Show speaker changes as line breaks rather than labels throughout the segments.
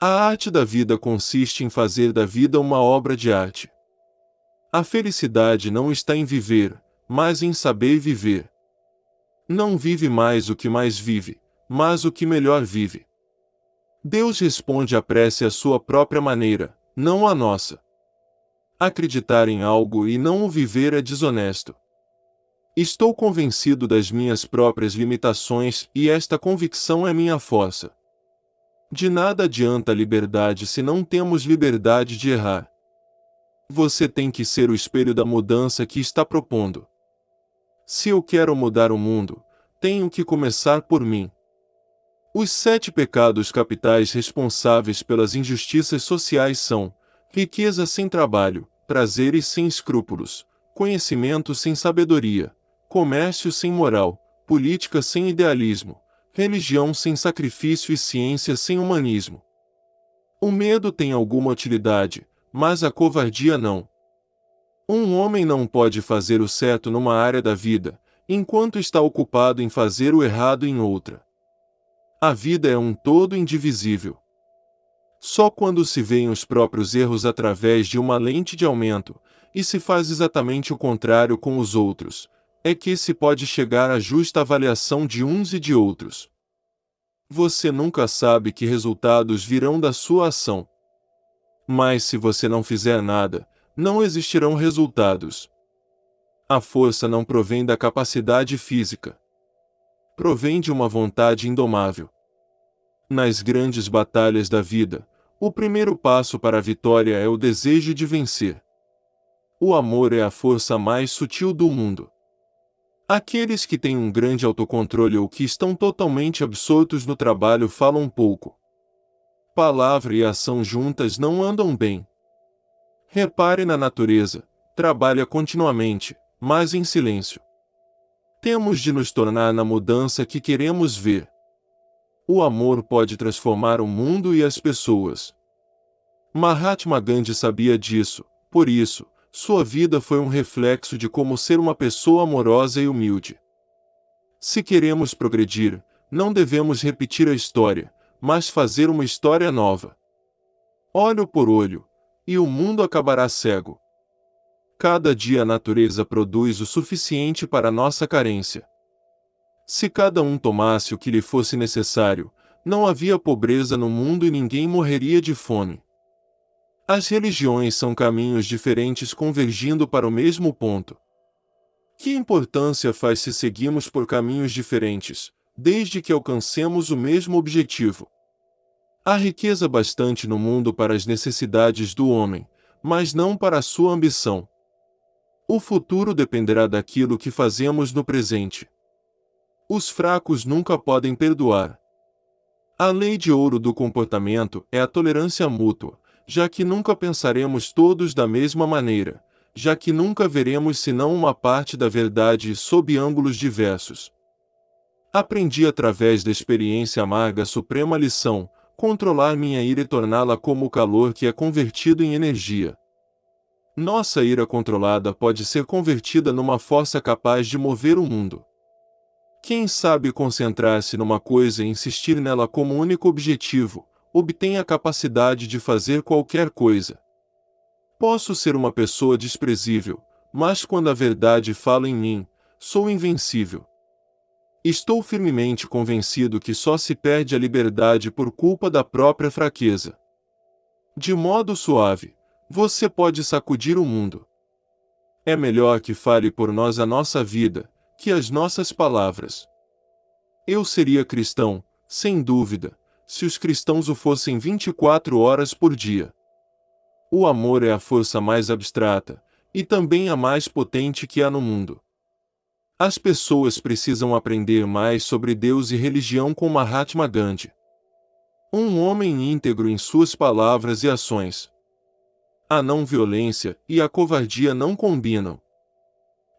A arte da vida consiste em fazer da vida uma obra de arte. A felicidade não está em viver, mas em saber viver. Não vive mais o que mais vive, mas o que melhor vive. Deus responde à prece à sua própria maneira, não à nossa. Acreditar em algo e não o viver é desonesto. Estou convencido das minhas próprias limitações e esta convicção é minha força. De nada adianta a liberdade se não temos liberdade de errar. Você tem que ser o espelho da mudança que está propondo. Se eu quero mudar o mundo, tenho que começar por mim. Os 7 pecados capitais responsáveis pelas injustiças sociais são: riqueza sem trabalho, prazeres sem escrúpulos, conhecimento sem sabedoria, comércio sem moral, política sem idealismo, religião sem sacrifício e ciência sem humanismo. O medo tem alguma utilidade, mas a covardia não. Um homem não pode fazer o certo numa área da vida, enquanto está ocupado em fazer o errado em outra. A vida é um todo indivisível. Só quando se veem os próprios erros através de uma lente de aumento, e se faz exatamente o contrário com os outros, é que se pode chegar à justa avaliação de uns e de outros. Você nunca sabe que resultados virão da sua ação. Mas se você não fizer nada, não existirão resultados. A força não provém da capacidade física. Provém de uma vontade indomável. Nas grandes batalhas da vida, o primeiro passo para a vitória é o desejo de vencer. O amor é a força mais sutil do mundo. Aqueles que têm um grande autocontrole ou que estão totalmente absortos no trabalho falam pouco. Palavra e ação juntas não andam bem. Repare na natureza, trabalha continuamente, mas em silêncio. Temos de nos tornar na mudança que queremos ver. O amor pode transformar o mundo e as pessoas. Mahatma Gandhi sabia disso, por isso, sua vida foi um reflexo de como ser uma pessoa amorosa e humilde. Se queremos progredir, não devemos repetir a história, mas fazer uma história nova. Olho por olho, e o mundo acabará cego. Cada dia a natureza produz o suficiente para nossa carência. Se cada um tomasse o que lhe fosse necessário, não havia pobreza no mundo e ninguém morreria de fome. As religiões são caminhos diferentes convergindo para o mesmo ponto. Que importância faz se seguimos por caminhos diferentes, desde que alcancemos o mesmo objetivo? Há riqueza bastante no mundo para as necessidades do homem, mas não para a sua ambição. O futuro dependerá daquilo que fazemos no presente. Os fracos nunca podem perdoar. A lei de ouro do comportamento é a tolerância mútua, já que nunca pensaremos todos da mesma maneira, já que nunca veremos senão uma parte da verdade sob ângulos diversos. Aprendi através da experiência amarga a suprema lição: controlar minha ira e torná-la como o calor que é convertido em energia. Nossa ira controlada pode ser convertida numa força capaz de mover o mundo. Quem sabe concentrar-se numa coisa e insistir nela como único objetivo, obtém a capacidade de fazer qualquer coisa. Posso ser uma pessoa desprezível, mas quando a verdade fala em mim, sou invencível. Estou firmemente convencido que só se perde a liberdade por culpa da própria fraqueza. De modo suave, você pode sacudir o mundo. É melhor que fale por nós a nossa vida, que as nossas palavras. Eu seria cristão, sem dúvida, se os cristãos o fossem 24 horas por dia. O amor é a força mais abstrata, e também a mais potente que há no mundo. As pessoas precisam aprender mais sobre Deus e religião com Mahatma Gandhi. Um homem íntegro em suas palavras e ações. A não-violência e a covardia não combinam.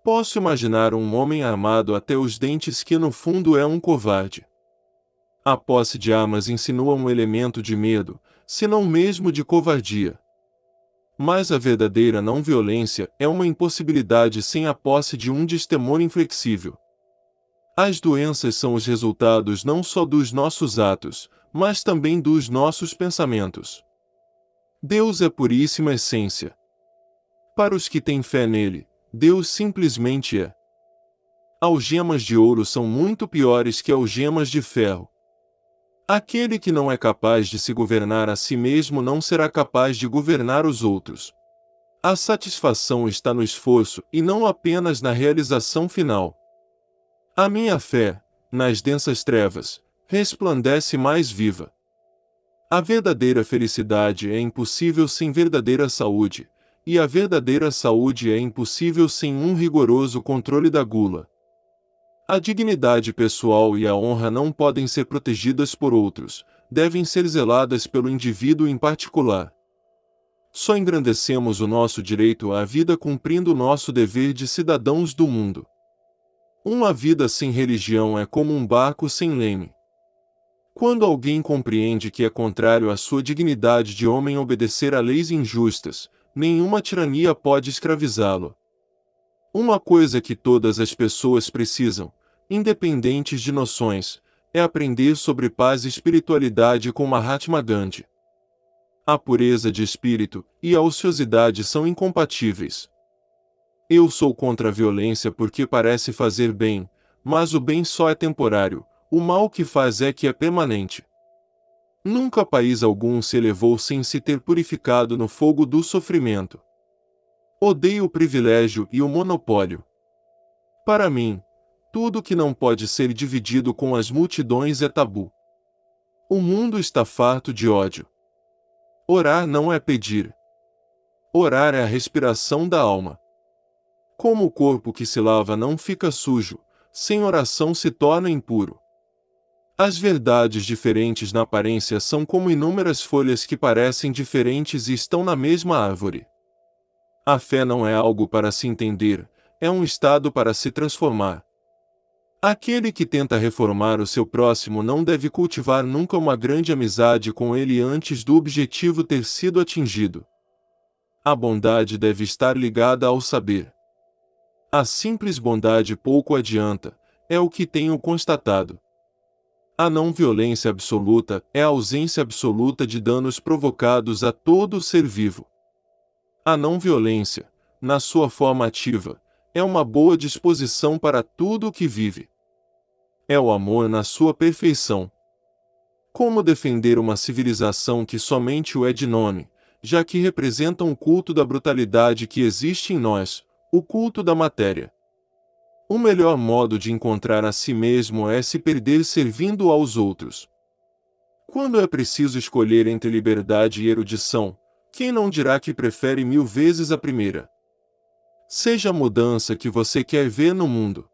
Posso imaginar um homem armado até os dentes que no fundo é um covarde. A posse de armas insinua um elemento de medo, se não mesmo de covardia. Mas a verdadeira não-violência é uma impossibilidade sem a posse de um destemor inflexível. As doenças são os resultados não só dos nossos atos, mas também dos nossos pensamentos. Deus é puríssima essência. Para os que têm fé nele, Deus simplesmente é. Algemas de ouro são muito piores que algemas de ferro. Aquele que não é capaz de se governar a si mesmo não será capaz de governar os outros. A satisfação está no esforço e não apenas na realização final. A minha fé, nas densas trevas, resplandece mais viva. A verdadeira felicidade é impossível sem verdadeira saúde, e a verdadeira saúde é impossível sem um rigoroso controle da gula. A dignidade pessoal e a honra não podem ser protegidas por outros, devem ser zeladas pelo indivíduo em particular. Só engrandecemos o nosso direito à vida cumprindo o nosso dever de cidadãos do mundo. Uma vida sem religião é como um barco sem leme. Quando alguém compreende que é contrário à sua dignidade de homem obedecer a leis injustas, nenhuma tirania pode escravizá-lo. Uma coisa que todas as pessoas precisam, independentes de noções, é aprender sobre paz e espiritualidade com Mahatma Gandhi. A pureza de espírito e a ociosidade são incompatíveis. Eu sou contra a violência porque parece fazer bem, mas o bem só é temporário, o mal que faz é que é permanente. Nunca país algum se elevou sem se ter purificado no fogo do sofrimento. Odeio o privilégio e o monopólio. Para mim, tudo que não pode ser dividido com as multidões é tabu. O mundo está farto de ódio. Orar não é pedir. Orar é a respiração da alma. Como o corpo que se lava não fica sujo, sem oração se torna impuro. As verdades diferentes na aparência são como inúmeras folhas que parecem diferentes e estão na mesma árvore. A fé não é algo para se entender, é um estado para se transformar. Aquele que tenta reformar o seu próximo não deve cultivar nunca uma grande amizade com ele antes do objetivo ter sido atingido. A bondade deve estar ligada ao saber. A simples bondade pouco adianta, é o que tenho constatado. A não violência absoluta é a ausência absoluta de danos provocados a todo ser vivo. A não violência, na sua forma ativa, é uma boa disposição para tudo o que vive. É o amor na sua perfeição. Como defender uma civilização que somente o é de nome, já que representam o culto da brutalidade que existe em nós, o culto da matéria? O melhor modo de encontrar a si mesmo é se perder servindo aos outros. Quando é preciso escolher entre liberdade e erudição, quem não dirá que prefere 1000 vezes a primeira? Seja a mudança que você quer ver no mundo.